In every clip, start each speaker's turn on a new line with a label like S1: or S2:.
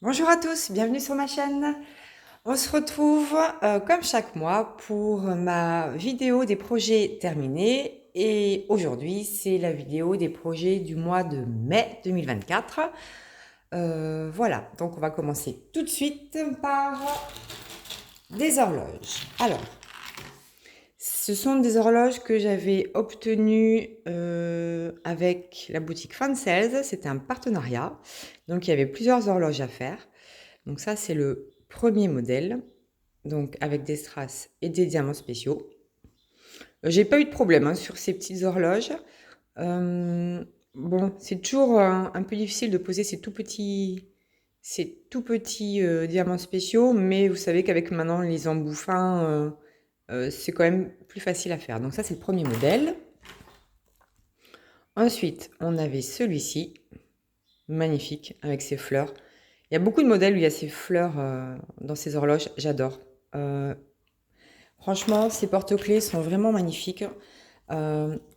S1: Bonjour à tous, bienvenue sur ma chaîne. On se retrouve comme chaque mois pour ma vidéo des projets terminés et aujourd'hui c'est la vidéo des projets du mois de mai 2024. Voilà, donc on va commencer tout de suite par des horloges. Alors, ce sont des horloges que j'avais obtenues avec la boutique Fan Sales, c'était un partenariat, donc il y avait plusieurs horloges à faire. Donc ça, c'est le premier modèle, donc avec des strass et des diamants spéciaux. J'ai pas eu de problème hein, sur ces petites horloges. Bon, c'est toujours un peu difficile de poser ces tout petits diamants spéciaux, mais vous savez qu'avec maintenant les embouts fins, c'est quand même plus facile à faire. Donc ça, c'est le premier modèle. Ensuite, on avait celui-ci, magnifique, avec ses fleurs. Il y a beaucoup de modèles où il y a ces fleurs dans ces horloges, j'adore. Euh, Franchement, ces porte-clés sont vraiment magnifiques.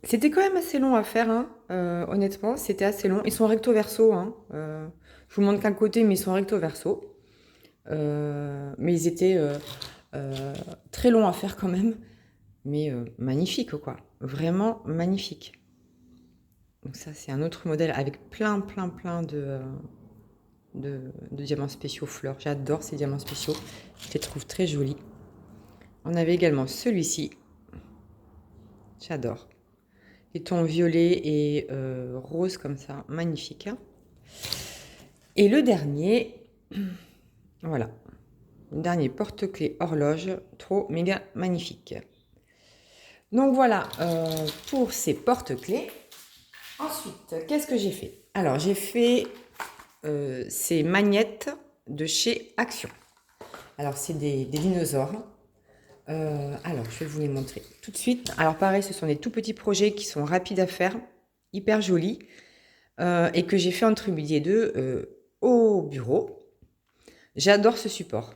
S1: C'était quand même assez long à faire, hein, honnêtement, c'était assez long. Ils sont recto verso, hein, je vous montre qu'un côté, mais ils sont recto verso. Mais ils étaient très longs à faire quand même, mais magnifiques quoi, vraiment magnifiques. Donc ça, c'est un autre modèle avec plein de diamants spéciaux fleurs. J'adore ces diamants spéciaux, je les trouve très jolis. On avait également celui-ci, j'adore. Les tons violets et rose comme ça, magnifique. Et le dernier, voilà, le dernier porte-clés horloge, trop méga magnifique. Donc voilà pour ces porte-clés. Ensuite, qu'est-ce que j'ai fait? Alors j'ai fait ces magnettes de chez Action. Alors c'est des dinosaures. Alors je vais vous les montrer tout de suite. Alors pareil, ce sont des tout petits projets qui sont rapides à faire, hyper jolis. Et que j'ai fait entre midi et deux au bureau. J'adore ce support.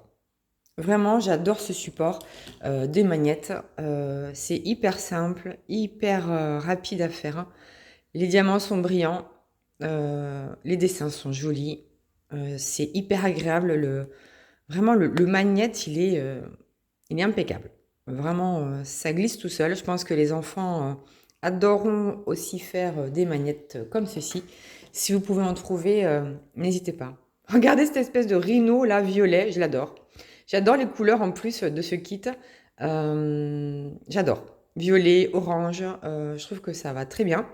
S1: Vraiment, j'adore ce support des magnettes. C'est hyper simple, hyper rapide à faire. Les diamants sont brillants. Les dessins sont jolis. C'est hyper agréable. Vraiment, le magnète, il est impeccable. Vraiment, ça glisse tout seul. Je pense que les enfants adoreront aussi faire des magnettes comme ceci. Si vous pouvez en trouver, n'hésitez pas. Regardez cette espèce de rhino là, violet, je l'adore. J'adore les couleurs en plus de ce kit. J'adore. Violet, orange, je trouve que ça va très bien.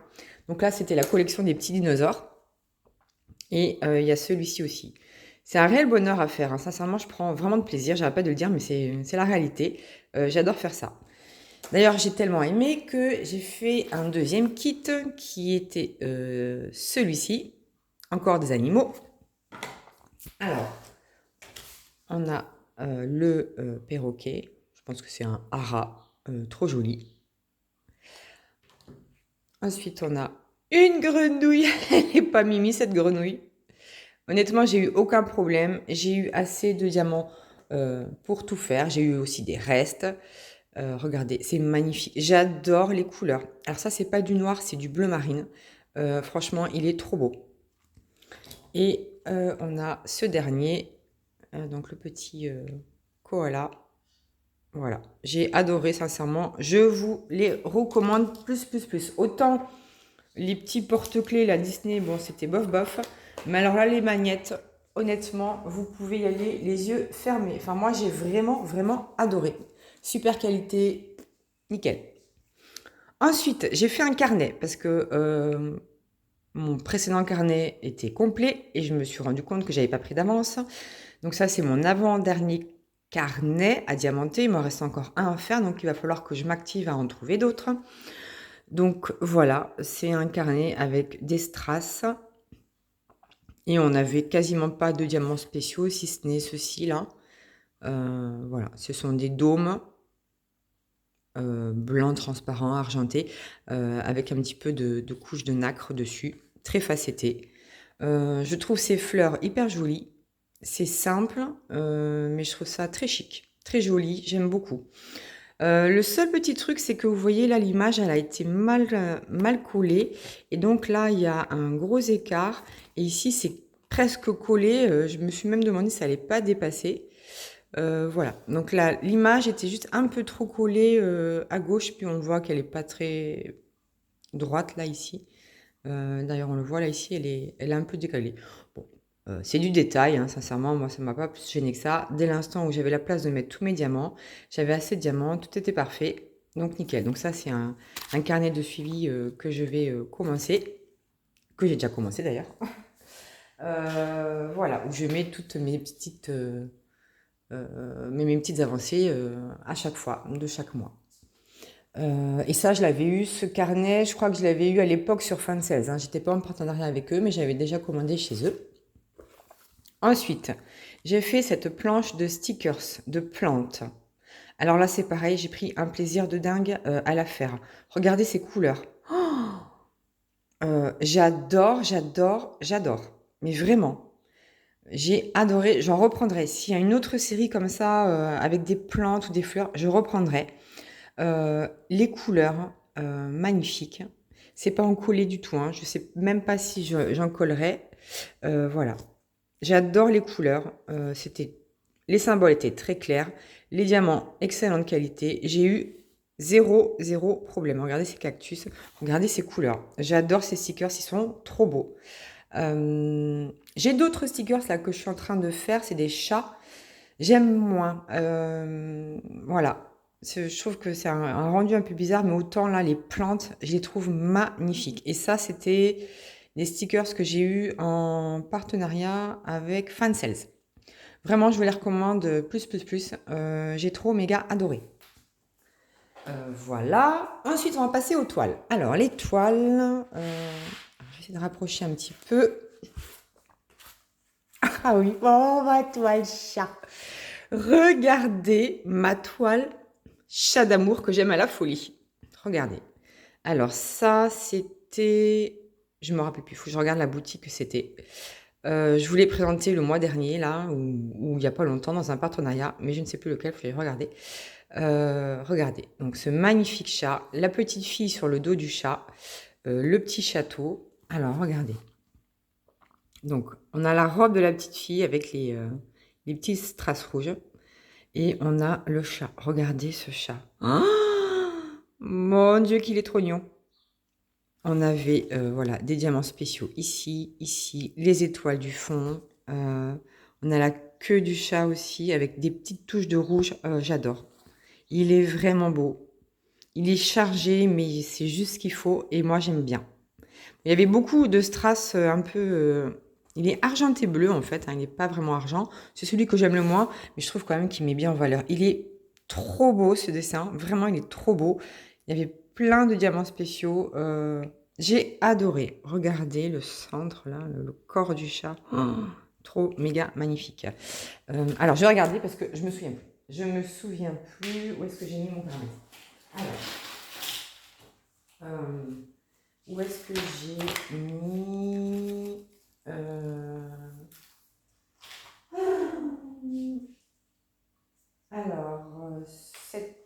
S1: Donc là, c'était la collection des petits dinosaures. Et il y a celui-ci aussi. C'est un réel bonheur à faire, hein. Sincèrement, je prends vraiment de plaisir. J'arrête pas de le dire, mais c'est la réalité. J'adore faire ça. D'ailleurs, j'ai tellement aimé que j'ai fait un deuxième kit qui était celui-ci. Encore des animaux. Alors, on a le perroquet. Je pense que c'est un hara. Trop joli. Ensuite, on a une grenouille. Elle n'est pas mimi, cette grenouille. Honnêtement, j'ai eu aucun problème. J'ai eu assez de diamants pour tout faire. J'ai eu aussi des restes. Regardez, c'est magnifique. J'adore les couleurs. Alors ça, c'est pas du noir, c'est du bleu marine. Franchement, il est trop beau. Et on a ce dernier, donc le petit koala. Voilà, j'ai adoré, sincèrement. Je vous les recommande plus. Autant les petits porte-clés, la Disney, bon, c'était bof. Mais alors là, les magnettes, honnêtement, vous pouvez y aller les yeux fermés. Enfin, moi, j'ai vraiment adoré. Super qualité, nickel. Ensuite, j'ai fait un carnet parce que mon précédent carnet était complet et je me suis rendu compte que j'avais pas pris d'avance. Donc ça, c'est mon avant-dernier carnet à diamanter. Il m'en reste encore un à faire, donc il va falloir que je m'active à en trouver d'autres. Donc voilà, c'est un carnet avec des strass. Et on n'avait quasiment pas de diamants spéciaux, si ce n'est ceci là. Voilà, ce sont des dômes blancs, transparents, argentés, avec un petit peu de couche de nacre dessus, très facetté. Je trouve ces fleurs hyper jolies. C'est simple, mais je trouve ça très chic, très joli, j'aime beaucoup. Le seul petit truc, c'est que vous voyez là, l'image, elle a été mal collée. Et donc là, il y a un gros écart. Et ici, c'est presque collé. Je me suis même demandé si ça allait pas dépasser. Voilà. Donc là, l'image était juste un peu trop collée à gauche, puis on voit qu'elle est pas très droite là ici. D'ailleurs, on le voit là ici, elle est un peu décalée. Bon, c'est du détail, hein, sincèrement, moi ça m'a pas plus gêné que ça. Dès l'instant où j'avais la place de mettre tous mes diamants, j'avais assez de diamants, tout était parfait, donc nickel. Donc ça, c'est un carnet de suivi que je vais commencer, que j'ai déjà commencé d'ailleurs. Voilà, où je mets toutes mes petites, mes petites avancées à chaque fois, de chaque mois. Et ça, je l'avais eu, ce carnet, je crois que je l'avais eu à l'époque sur Fansales. Hein. J'étais pas en partenariat avec eux, mais j'avais déjà commandé chez eux. Ensuite, j'ai fait cette planche de stickers, de plantes. Alors là, c'est pareil, j'ai pris un plaisir de dingue à la faire. Regardez ces couleurs. J'adore, j'adore, j'adore. Mais vraiment, j'ai adoré. J'en reprendrai. S'il y a une autre série comme ça, avec des plantes ou des fleurs, je reprendrai. Les couleurs, magnifiques. C'est pas en collé du tout, hein. Je sais même pas si j'en collerai. Voilà. J'adore les couleurs. Les symboles étaient très clairs. Les diamants, excellente qualité. J'ai eu zéro problème. Regardez ces cactus. Regardez ces couleurs. J'adore ces stickers. Ils sont trop beaux. J'ai d'autres stickers là que je suis en train de faire. C'est des chats. J'aime moins. Voilà. Je trouve que c'est un rendu un peu bizarre, mais autant là, les plantes, je les trouve magnifiques. Et ça, c'était des stickers que j'ai eu en partenariat avec Fansales. Vraiment, je vous les recommande plus. J'ai trop méga adoré. Voilà. Ensuite, on va passer aux toiles. Alors, les toiles, je vais essayer de rapprocher un petit peu. Ah oui, oh, ma toile chat. Regardez ma toile chat d'amour que j'aime à la folie. Regardez. Alors ça, c'était... Je me rappelle plus, il faut que je regarde la boutique que c'était. Je vous l'ai présenté le mois dernier, là, ou il n'y a pas longtemps, dans un partenariat, mais je ne sais plus lequel, il faut regarder. Regardez, donc ce magnifique chat, la petite fille sur le dos du chat, le petit château. Alors, regardez. Donc, on a la robe de la petite fille avec les petites strass rouges. Et on a le chat. Regardez ce chat. Oh, mon Dieu, qu'il est trop mignon. On avait voilà, des diamants spéciaux ici, les étoiles du fond. On a la queue du chat aussi avec des petites touches de rouge. J'adore. Il est vraiment beau. Il est chargé, mais c'est juste ce qu'il faut. Et moi, j'aime bien. Il y avait beaucoup de strass un peu... il est argenté bleu en fait, hein, il n'est pas vraiment argent. C'est celui que j'aime le moins, mais je trouve quand même qu'il met bien en valeur. Il est trop beau ce dessin, vraiment il est trop beau. Il y avait plein de diamants spéciaux. J'ai adoré. Regardez le centre là, le corps du chat. Oh, trop méga magnifique. Alors je vais regarder parce que je me souviens plus. Je me souviens plus où est-ce que j'ai mis mon carnet. Alors. Où est-ce que j'ai mis... Alors, cette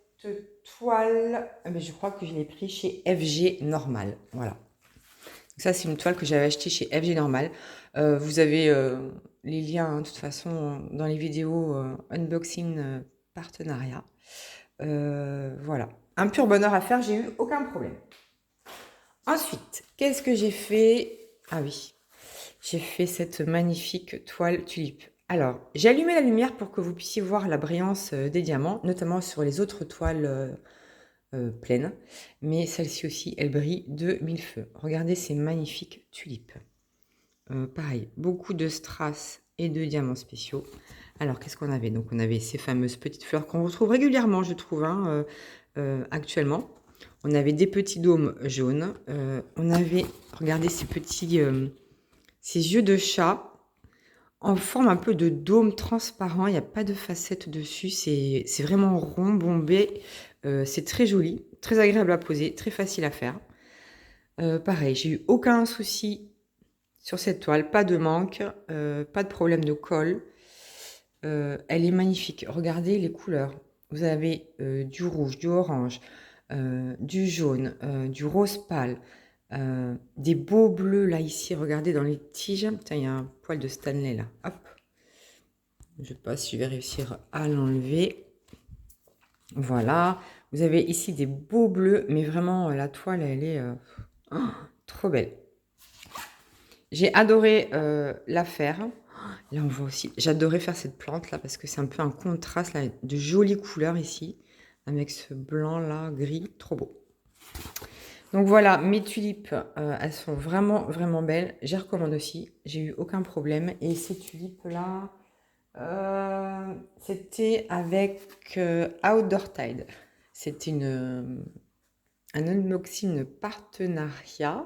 S1: toile, mais je crois que je l'ai pris chez FG Normal. Voilà. Donc ça, c'est une toile que j'avais achetée chez FG Normal. Vous avez les liens, hein, de toute façon, dans les vidéos unboxing partenariat. Voilà. Un pur bonheur à faire, j'ai eu aucun problème. Ensuite, qu'est-ce que j'ai fait? Ah oui, j'ai fait cette magnifique toile tulipe. Alors, j'ai allumé la lumière pour que vous puissiez voir la brillance des diamants, notamment sur les autres toiles pleines. Mais celle-ci aussi, elle brille de mille feux. Regardez ces magnifiques tulipes. Pareil, beaucoup de strass et de diamants spéciaux. Alors, qu'est-ce qu'on avait? Donc, on avait ces fameuses petites fleurs qu'on retrouve régulièrement, je trouve, hein, actuellement. On avait des petits dômes jaunes. On avait, regardez ces petits, ces yeux de chat en forme un peu de dôme transparent. Il n'y a pas de facettes dessus. C'est vraiment rond, bombé. C'est très joli, très agréable à poser, très facile à faire. Pareil, j'ai eu aucun souci sur cette toile. Pas de manque, pas de problème de colle. Elle est magnifique. Regardez les couleurs. Vous avez du rouge, du orange, du jaune, du rose pâle, Des beaux bleus là ici, regardez dans les tiges. Putain, il y a un poil de Stanley là. Hop. Je ne sais pas si je vais réussir à l'enlever. Voilà. Vous avez ici des beaux bleus, mais vraiment la toile, elle est trop belle. J'ai adoré la faire. Là, on voit aussi. J'adorais faire cette plante là parce que c'est un peu un contraste là, de jolies couleurs ici, avec ce blanc là, gris, trop beau. Donc voilà, mes tulipes, elles sont vraiment, vraiment belles. Je les recommande aussi. J'ai eu aucun problème. Et ces tulipes-là, c'était avec Outdoor Tide. C'était un unboxing partenariat,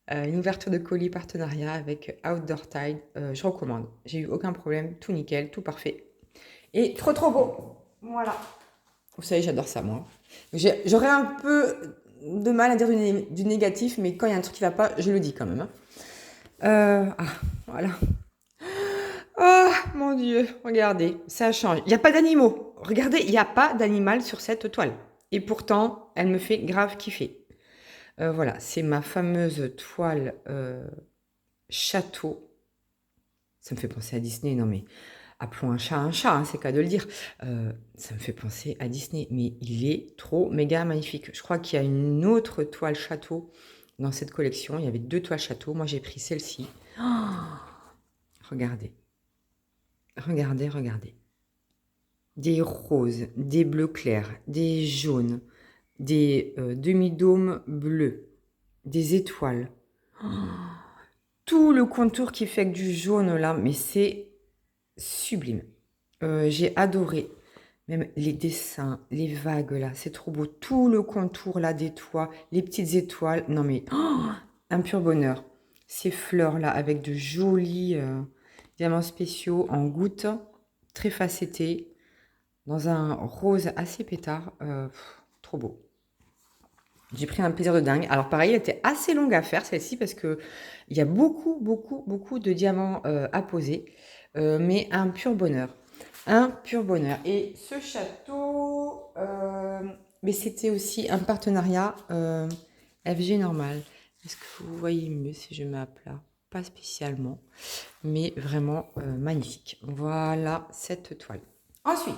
S1: une ouverture de colis partenariat avec Outdoor Tide. Je recommande. J'ai eu aucun problème. Tout nickel, tout parfait. Et trop, trop beau. Voilà. Vous savez, j'adore ça, moi. J'aurais un peu de mal à dire du négatif, mais quand il y a un truc qui va pas, je le dis quand même. Voilà. Oh, mon Dieu, regardez, ça change. Il n'y a pas d'animaux. Regardez, il n'y a pas d'animal sur cette toile. Et pourtant, elle me fait grave kiffer. Voilà, c'est ma fameuse toile château. Ça me fait penser à Disney, non mais... Appelons un chat, hein, c'est qu'à de le dire. Ça me fait penser à Disney, mais il est trop méga magnifique. Je crois qu'il y a une autre toile château dans cette collection. Il y avait 2 toiles château. Moi, j'ai pris celle-ci. Oh, regardez. Regardez, regardez. Des roses, des bleus clairs, des jaunes, des demi-dômes bleus, des étoiles. Oh, tout le contour qui fait que du jaune là, mais c'est sublime. J'ai adoré. Même les dessins, les vagues là, c'est trop beau. Tout le contour là des toits, les petites étoiles. Non mais, un pur bonheur. Ces fleurs là avec de jolis diamants spéciaux en gouttes, très facettés, dans un rose assez pétard. Trop beau. J'ai pris un plaisir de dingue. Alors pareil, elle était assez longue à faire celle-ci parce que il y a beaucoup, beaucoup, beaucoup de diamants à poser. Mais un pur bonheur. Un pur bonheur. Et ce château, mais c'était aussi un partenariat FG normal. Est-ce que vous voyez mieux si je mets à plat? Pas spécialement, mais vraiment magnifique. Voilà cette toile. Ensuite,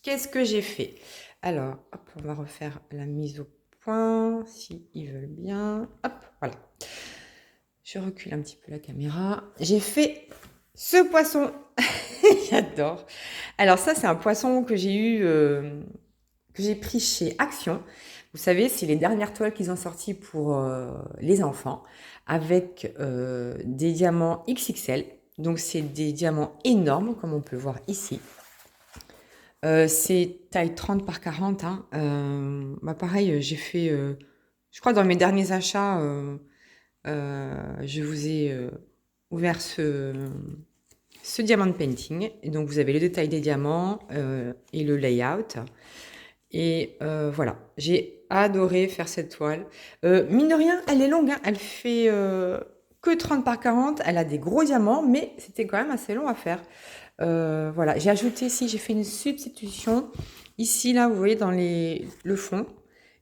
S1: qu'est-ce que j'ai fait? Alors, hop, on va refaire la mise au point, si ils veulent bien. Hop, voilà. Je recule un petit peu la caméra. J'ai fait ce poisson. J'adore. Alors ça, c'est un poisson que j'ai eu, que j'ai pris chez Action. Vous savez, c'est les dernières toiles qu'ils ont sorties pour les enfants, avec des diamants XXL. Donc c'est des diamants énormes, comme on peut voir ici. C'est taille 30 par 40. Hein. Pareil, j'ai fait, je crois dans mes derniers achats, je vous ai ouvert ce diamant painting. Et donc vous avez le détail des diamants et le layout. Et voilà, j'ai adoré faire cette toile. Mine de rien, elle est longue, hein. Elle fait que 30 par 40. Elle a des gros diamants, mais c'était quand même assez long à faire. Voilà, j'ai ajouté ici, j'ai fait une substitution. Ici, là, vous voyez dans le fond,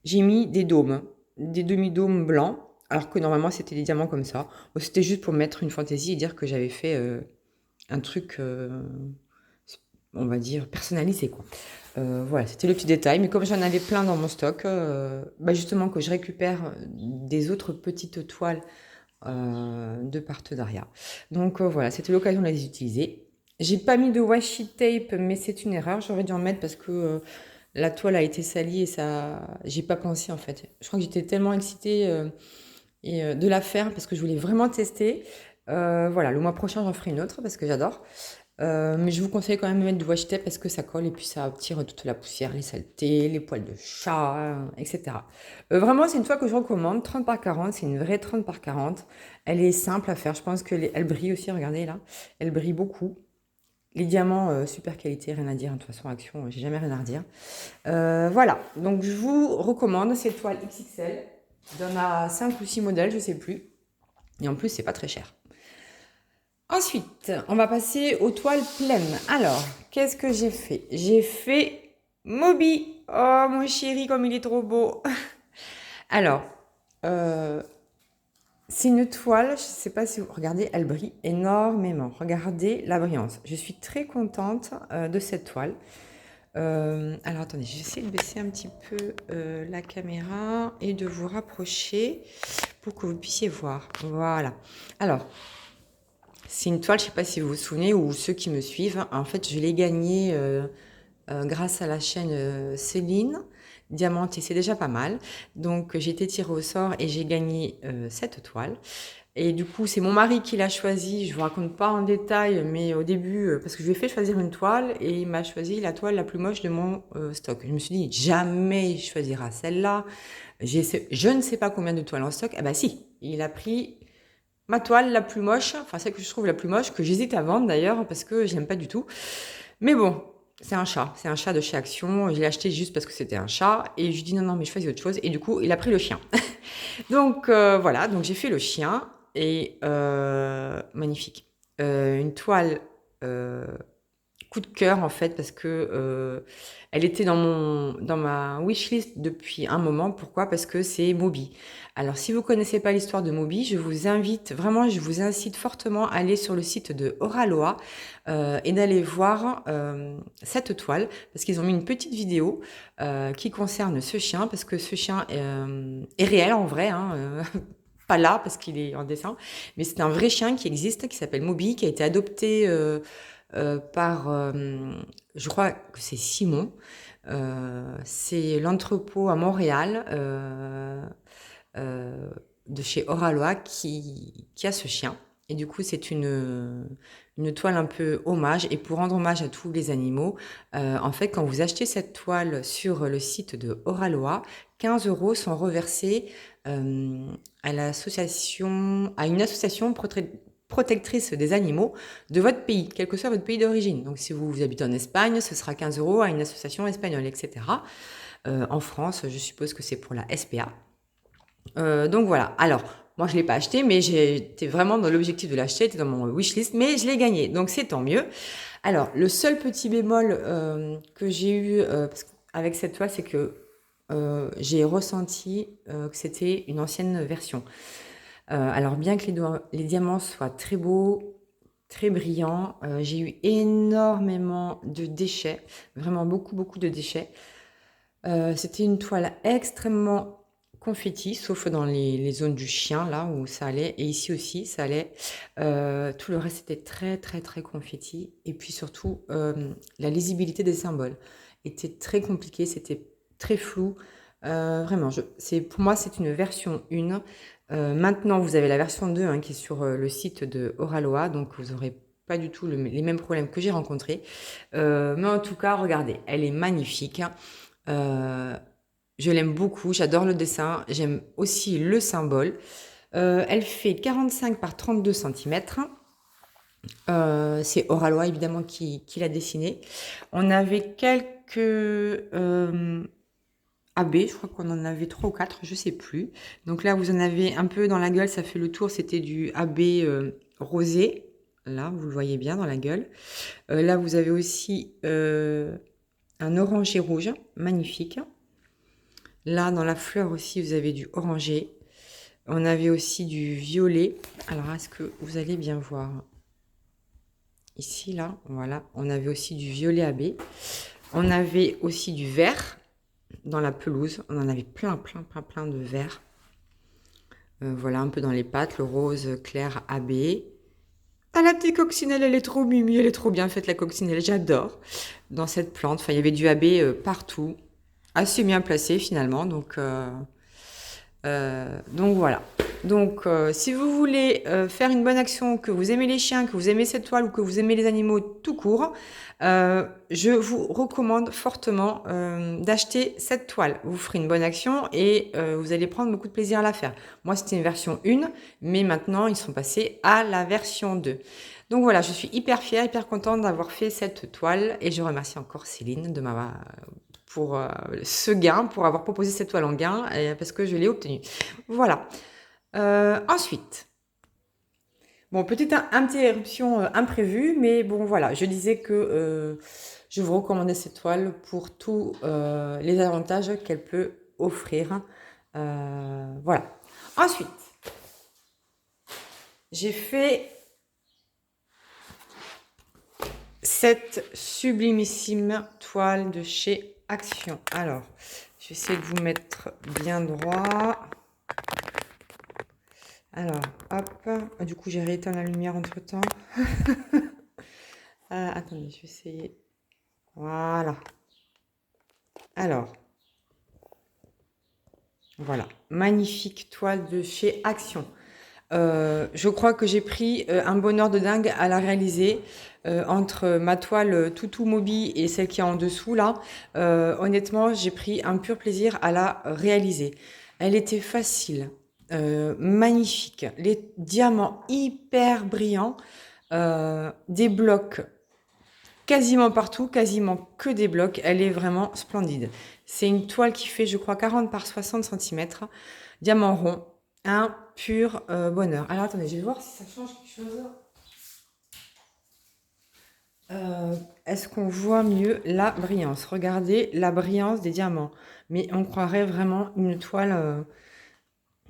S1: j'ai mis des dômes, des demi-dômes blancs, alors que normalement c'était des diamants comme ça. Bon, c'était juste pour mettre une fantaisie et dire que j'avais fait un truc, on va dire, personnalisé, quoi. Voilà, c'était le petit détail. Mais comme j'en avais plein dans mon stock, justement que je récupère des autres petites toiles de partenariat. Donc voilà, c'était l'occasion de les utiliser. J'ai pas mis de washi tape, mais c'est une erreur. J'aurais dû en mettre parce que la toile a été salie et ça, j'ai pas pensé en fait. Je crois que j'étais tellement excitée de la faire parce que je voulais vraiment tester. Voilà, le mois prochain j'en ferai une autre parce que j'adore. Mais je vous conseille quand même de mettre du washi tape parce que ça colle et puis ça tire toute la poussière, les saletés, les poils de chat, etc. Vraiment, c'est une toile que je recommande. 30 par 40, c'est une vraie 30 par 40. Elle est simple à faire. Je pense qu'elle brille aussi, regardez là. Elle brille beaucoup. Les diamants, super qualité, rien à dire. De toute façon, Action, j'ai jamais rien à redire. Voilà, donc je vous recommande cette toile XXL. Il y en a 5 ou 6 modèles, je sais plus. Et en plus, c'est pas très cher. Ensuite, on va passer aux toiles pleines. Alors, qu'est-ce que j'ai fait? J'ai fait Moby. Oh, mon chéri, comme il est trop beau. Alors, C'est une toile, je ne sais pas si vous regardez, elle brille énormément. Regardez la brillance. Je suis très contente de cette toile. Alors attendez, je vais essayer de baisser un petit peu la caméra et de vous rapprocher pour que vous puissiez voir. Voilà. Alors, c'est une toile, je ne sais pas si vous vous souvenez ou ceux qui me suivent. En fait, je l'ai gagnée grâce à la chaîne Céline Diamante et c'est déjà pas mal. Donc, j'ai été tirée au sort et j'ai gagné cette toile. Et du coup, c'est mon mari qui l'a choisi. Je vous raconte pas en détail, mais au début, parce que je lui ai fait choisir une toile et il m'a choisi la toile la plus moche de mon stock. Je me suis dit, jamais il choisira celle-là. Je ne sais pas combien de toiles en stock. Ah bah si, il a pris ma toile la plus moche, enfin celle que je trouve la plus moche, que j'hésite à vendre d'ailleurs parce que je l'aime pas du tout. Mais bon, c'est un chat de chez Action. Je l'ai acheté juste parce que c'était un chat et je lui dis non, non, mais je choisis autre chose. Et du coup, il a pris le chien. Donc voilà, donc j'ai fait le chien et magnifique. Une toile coup de cœur en fait parce que elle était dans ma wishlist depuis un moment. Pourquoi? Parce que c'est Moby. Alors si vous connaissez pas l'histoire de Moby, je vous incite fortement à aller sur le site de Oraloa et d'aller voir cette toile parce qu'ils ont mis une petite vidéo qui concerne ce chien parce que ce chien est réel en vrai. Pas là parce qu'il est en dessin, mais c'est un vrai chien qui existe, qui s'appelle Moby, qui a été adopté par, je crois que c'est Simon. C'est l'entrepôt à Montréal euh, de chez Oraloa qui a ce chien. Et du coup, c'est une toile un peu hommage. Et pour rendre hommage à tous les animaux, en fait, quand vous achetez cette toile sur le site de Oraloa, 15 € sont reversés à une association protectrice des animaux de votre pays, quel que soit votre pays d'origine. Donc, si vous habitez en Espagne, ce sera 15 € à une association espagnole, etc. En France, je suppose que c'est pour la SPA. Donc voilà. Alors, moi, je ne l'ai pas acheté, mais j'étais vraiment dans l'objectif de l'acheter, c'était dans mon wishlist, mais je l'ai gagné, donc c'est tant mieux. Alors, le seul petit bémol que j'ai eu avec cette toile, c'est que j'ai ressenti que c'était une ancienne version. Alors, bien que les diamants soient très beaux, très brillants, j'ai eu énormément de déchets, vraiment beaucoup, beaucoup de déchets. C'était une toile extrêmement confetti, sauf dans les zones du chien, là où ça allait, et ici aussi ça allait. Tout le reste était très très très confetti, et puis surtout la lisibilité des symboles était très compliquée, c'était très flou. Vraiment, pour moi c'est une version 1. Maintenant vous avez la version 2 hein, qui est sur le site de Oraloa, donc vous aurez pas du tout les mêmes problèmes que j'ai rencontrés. Mais en tout cas, regardez, elle est magnifique. Je l'aime beaucoup, j'adore le dessin, j'aime aussi le symbole. Elle fait 45 par 32 cm. C'est Oraloa évidemment qui l'a dessiné. On avait quelques AB, je crois qu'on en avait 3 ou 4, je sais plus. Donc là, vous en avez un peu dans la gueule, ça fait le tour, c'était du AB rosé. Là, vous le voyez bien dans la gueule. Là, vous avez aussi un orangé rouge, magnifique. Là, dans la fleur aussi, vous avez du orangé. On avait aussi du violet. Alors, est-ce que vous allez bien voir? Ici, là, voilà. On avait aussi du violet AB. On avait aussi du vert dans la pelouse. On en avait plein, plein, plein, plein de vert. Voilà, un peu dans les pattes. Le rose clair AB. Ah, la petite coccinelle, elle est trop mimi. Elle est trop bien faite, la coccinelle. J'adore. Dans cette plante, enfin, il y avait du AB partout. Assez bien placé, finalement. Donc voilà. Donc si vous voulez faire une bonne action, que vous aimez les chiens, que vous aimez cette toile ou que vous aimez les animaux tout court, je vous recommande fortement d'acheter cette toile. Vous ferez une bonne action et vous allez prendre beaucoup de plaisir à la faire. Moi, c'était une version 1, mais maintenant, ils sont passés à la version 2. Donc voilà, je suis hyper fière, hyper contente d'avoir fait cette toile et je remercie encore Céline de m'avoir pour ce gain, pour avoir proposé cette toile en gain, parce que je l'ai obtenue. Voilà. Ensuite, bon, petite interruption imprévue, mais bon, voilà, je disais que je vous recommandais cette toile pour tous les avantages qu'elle peut offrir. Voilà. Ensuite, j'ai fait cette sublimissime toile de chez Action. Alors, je vais essayer de vous mettre bien droit. Alors, hop. Du coup, j'ai rééteint la lumière entre-temps. Attendez, je vais essayer. Voilà. Alors, voilà. Magnifique toile de chez Action. Je crois que j'ai pris un bonheur de dingue à la réaliser. Entre ma toile Toutou Mobi et celle qui est en dessous là, honnêtement, j'ai pris un pur plaisir à la réaliser. Elle était facile, magnifique, les diamants hyper brillants, des blocs quasiment partout, quasiment que des blocs. Elle est vraiment splendide. C'est une toile qui fait, je crois, 40 par 60 cm, diamant rond, un pur bonheur. Alors attendez, je vais voir si ça change quelque chose. Est-ce qu'on voit mieux la brillance? Regardez la brillance des diamants. Mais on croirait vraiment une toile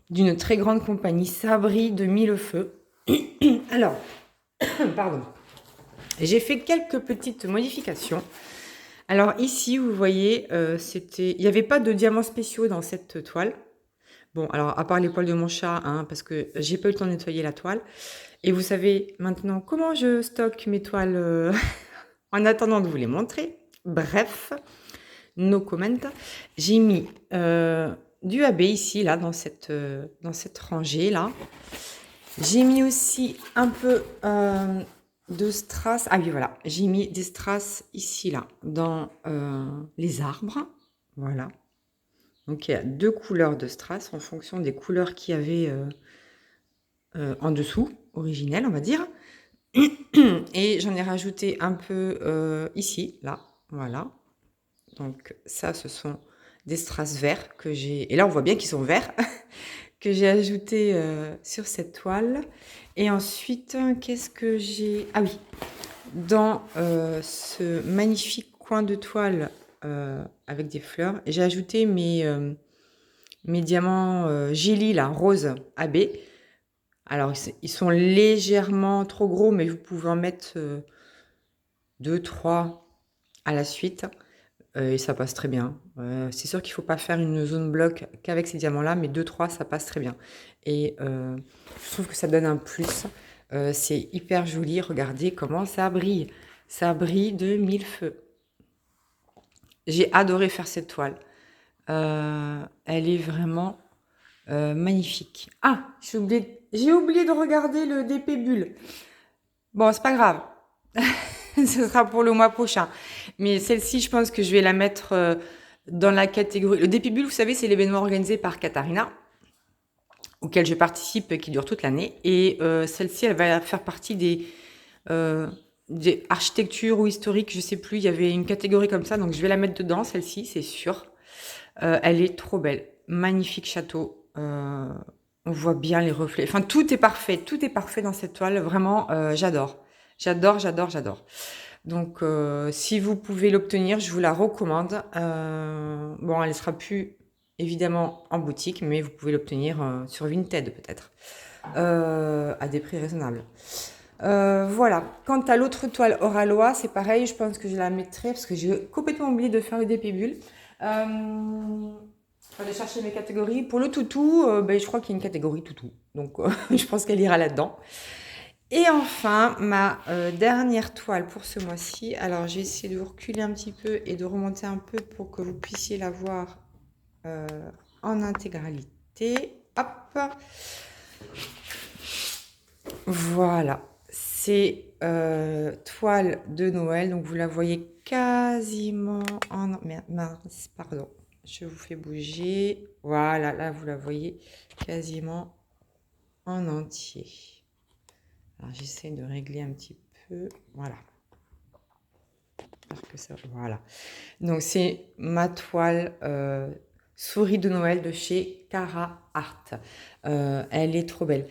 S1: d'une très grande compagnie. Ça brille de mille feux. Alors, pardon. J'ai fait quelques petites modifications. Alors ici, vous voyez, il n'y avait pas de diamants spéciaux dans cette toile. Bon, alors à part les poils de mon chat, hein, parce que j'ai pas eu le temps de nettoyer la toile. Et vous savez maintenant comment je stocke mes toiles en attendant de vous les montrer. Bref, no comment. J'ai mis du AB ici, là, dans cette rangée, là. J'ai mis aussi un peu de strass. Ah oui, voilà. J'ai mis des strass ici, là, dans les arbres. Voilà. Donc, il y a 2 couleurs de strass en fonction des couleurs qu'il y avait en dessous, originelles, on va dire. Et j'en ai rajouté un peu ici, là. Voilà. Donc, ça, ce sont des strass verts que j'ai... Et là, on voit bien qu'ils sont verts. Que j'ai ajouté sur cette toile. Et ensuite, qu'est-ce que j'ai... Ah oui, dans ce magnifique coin de toile avec des fleurs, j'ai ajouté mes diamants Gilly, là, rose AB. Alors, ils sont légèrement trop gros, mais vous pouvez en mettre 2, 3 à la suite. Et ça passe très bien. C'est sûr qu'il ne faut pas faire une zone bloc qu'avec ces diamants-là, mais 2, 3, ça passe très bien. Et je trouve que ça donne un plus. C'est hyper joli. Regardez comment ça brille. Ça brille de mille feux. J'ai adoré faire cette toile. Elle est vraiment magnifique. Ah, j'ai oublié de regarder le DP Bulle. Bon, c'est pas grave. Ce sera pour le mois prochain. Mais celle-ci, je pense que je vais la mettre dans la catégorie... Le DP Bulle, vous savez, c'est l'événement organisé par Katharina, auquel je participe, qui dure toute l'année. Et celle-ci, elle va faire partie des architectures ou historiques, je sais plus. Il y avait une catégorie comme ça, donc je vais la mettre dedans, celle-ci, c'est sûr. Elle est trop belle. Magnifique château. On voit bien les reflets. Enfin, tout est parfait dans cette toile. Vraiment, j'adore. J'adore. Donc, si vous pouvez l'obtenir, je vous la recommande. Bon, elle ne sera plus évidemment en boutique, mais vous pouvez l'obtenir sur Vinted peut-être, à des prix raisonnables. Voilà. Quant à l'autre toile Oralois, c'est pareil. Je pense que je la mettrai parce que j'ai complètement oublié de faire le DP Bulle. Aller chercher mes catégories. Pour le toutou, je crois qu'il y a une catégorie toutou. Donc, je pense qu'elle ira là-dedans. Et enfin, ma dernière toile pour ce mois-ci. Alors, j'ai essayé de vous reculer un petit peu et de remonter un peu pour que vous puissiez la voir en intégralité. Hop. Voilà. C'est toile de Noël. Donc, vous la voyez quasiment en... Mince, pardon. Je vous fais bouger. Voilà, là, vous la voyez quasiment en entier. Alors, j'essaie de régler un petit peu. Voilà. Que ça, voilà. Donc, c'est ma toile souris de Noël de chez Cara Art. Elle est trop belle.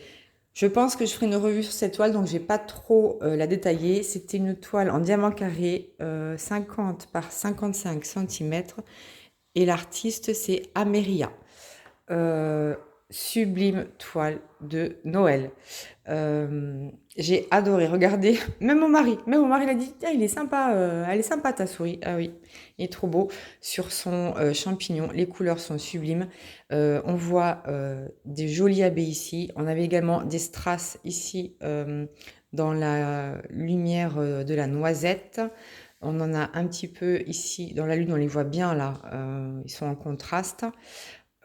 S1: Je pense que je ferai une revue sur cette toile, donc je vais pas trop la détailler. C'était une toile en diamant carré, 50 par 55 cm. Et l'artiste, c'est Ameria. sublime toile de Noël. J'ai adoré. Regardez, même mon mari l'a dit, ah, il est sympa, elle est sympa ta souris. Ah oui, il est trop beau. Sur son champignon, les couleurs sont sublimes. On voit des jolies abeilles ici. On avait également des strass ici dans la lumière de la noisette. On en a un petit peu ici dans la lune, on les voit bien là, ils sont en contraste.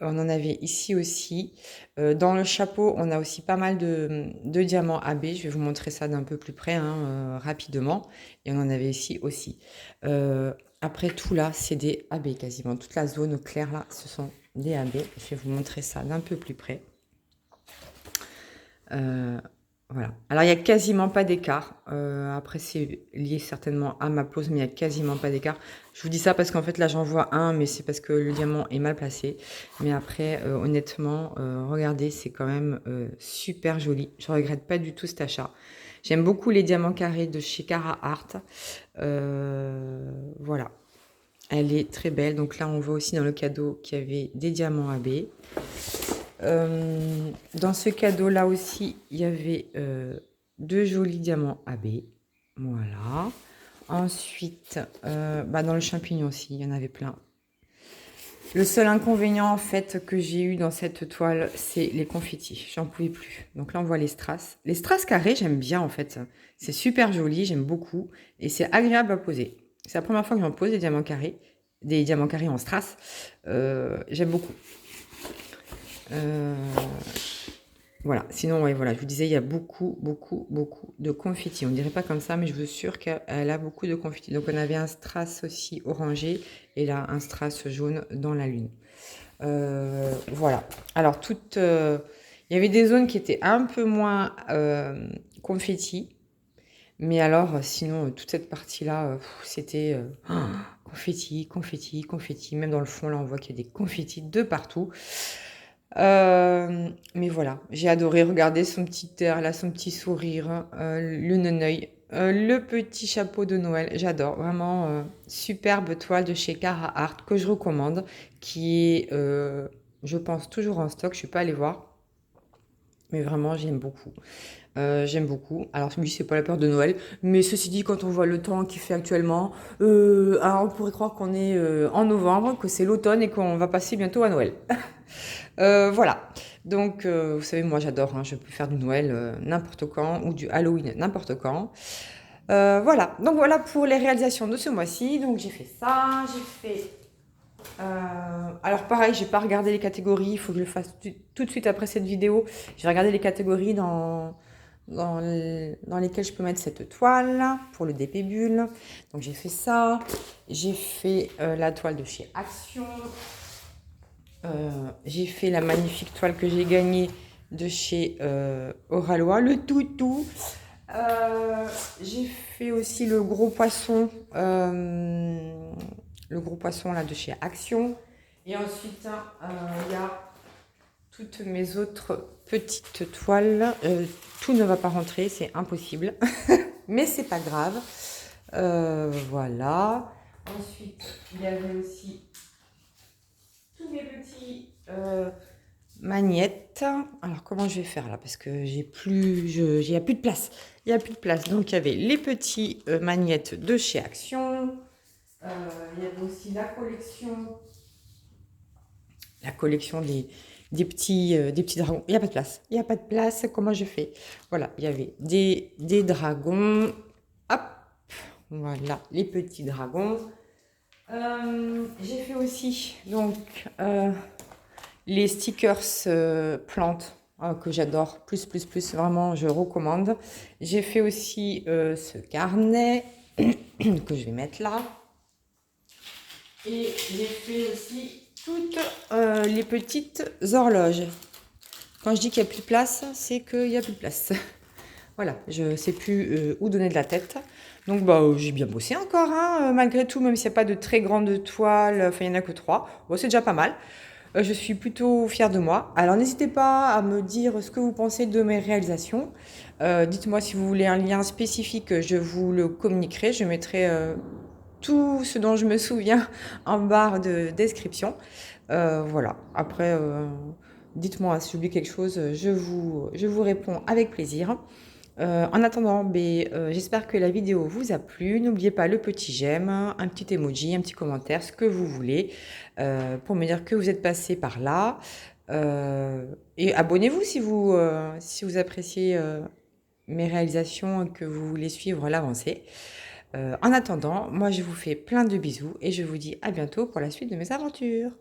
S1: On en avait ici aussi. Dans le chapeau, on a aussi pas mal de diamants AB. Je vais vous montrer ça d'un peu plus près, hein, rapidement. Et on en avait ici aussi. Après tout là, c'est des AB quasiment. Toute la zone claire là, ce sont des AB. Je vais vous montrer ça d'un peu plus près. Voilà. Alors, il n'y a quasiment pas d'écart. Après, c'est lié certainement à ma pose, mais il n'y a quasiment pas d'écart. Je vous dis ça parce qu'en fait, là, j'en vois un, mais c'est parce que le diamant est mal placé. Mais après, honnêtement, regardez, c'est quand même super joli. Je ne regrette pas du tout cet achat. J'aime beaucoup les diamants carrés de chez Cara Art. Voilà. Elle est très belle. Donc là, on voit aussi dans le cadeau qu'il y avait des diamants AB. Dans ce cadeau-là aussi, il y avait deux jolis diamants AB. Voilà. Ensuite, dans le champignon aussi, il y en avait plein. Le seul inconvénient, en fait, que j'ai eu dans cette toile, c'est les confettis. J'en pouvais plus. Donc là, on voit les strass. Les strass carrés, j'aime bien, en fait. C'est super joli, j'aime beaucoup. Et c'est agréable à poser. C'est la première fois que j'en pose des diamants carrés en strass. J'aime beaucoup. Voilà, sinon, ouais, voilà, je vous disais, il y a beaucoup de confettis. On dirait pas comme ça, mais je vous assure qu'elle a beaucoup de confettis. Donc, on avait un strass aussi orangé et là, un strass jaune dans la lune. Voilà. Alors, il y avait des zones qui étaient un peu moins confettis. Mais alors, sinon, toute cette partie-là, c'était confettis. Même dans le fond, là, on voit qu'il y a des confettis de partout. Mais voilà, j'ai adoré regarder son petit air là, son petit sourire, le neneuil, le petit chapeau de Noël. J'adore, vraiment superbe toile de chez Cara Art que je recommande, qui est, je pense, toujours en stock. Je suis pas allée voir, mais vraiment j'aime beaucoup. J'aime beaucoup. Alors oui, c'est pas la peur de Noël, mais ceci dit, quand on voit le temps qu'il fait actuellement, alors on pourrait croire qu'on est en novembre, que c'est l'automne et qu'on va passer bientôt à Noël. Voilà. Donc, vous savez, moi j'adore, hein, je peux faire du Noël n'importe quand ou du Halloween n'importe quand. Voilà. Donc voilà pour les réalisations de ce mois-ci. Donc j'ai fait ça, j'ai fait. Alors pareil, j'ai pas regardé les catégories. Il faut que je le fasse tout de suite après cette vidéo. J'ai regardé les catégories dans lesquelles je peux mettre cette toile pour le DP Bulle. Donc j'ai fait ça. J'ai fait la toile de chez Action. J'ai fait la magnifique toile que j'ai gagnée de chez Oralois, le toutou. J'ai fait aussi le gros poisson là de chez Action. Et ensuite, il y a toutes mes autres petites toiles. Tout ne va pas rentrer, c'est impossible. Mais c'est pas grave. Voilà. Ensuite, il y avait aussi tous mes petits magnettes. Alors comment je vais faire là, parce que il y a plus de place. Il y a plus de place. Donc il y avait les petits magnettes de chez Action. Il y avait aussi la collection des petits dragons. Il n'y a pas de place. Il n'y a pas de place. Comment je fais? Voilà, il y avait des dragons. Hop, voilà, les petits dragons. J'ai fait aussi donc les stickers plantes que j'adore, plus, vraiment je recommande. J'ai fait aussi ce carnet que je vais mettre là. Et j'ai fait aussi toutes les petites horloges. Quand je dis qu'il n'y a plus de place, c'est qu'il n'y a plus de place. Voilà, je ne sais plus où donner de la tête. Donc j'ai bien bossé encore, hein, malgré tout, même s'il n'y a pas de très grandes toiles, enfin il n'y en a que 3. Bon, c'est déjà pas mal. Je suis plutôt fière de moi. Alors n'hésitez pas à me dire ce que vous pensez de mes réalisations. Dites-moi si vous voulez un lien spécifique, je vous le communiquerai. Je mettrai tout ce dont je me souviens en barre de description. Voilà. Après, Dites-moi si j'oublie quelque chose, je vous réponds avec plaisir. En attendant, j'espère que la vidéo vous a plu. N'oubliez pas le petit j'aime, un petit emoji, un petit commentaire, ce que vous voulez, pour me dire que vous êtes passé par là. Et abonnez-vous si vous appréciez mes réalisations et que vous voulez suivre l'avancée. En attendant, moi je vous fais plein de bisous et je vous dis à bientôt pour la suite de mes aventures.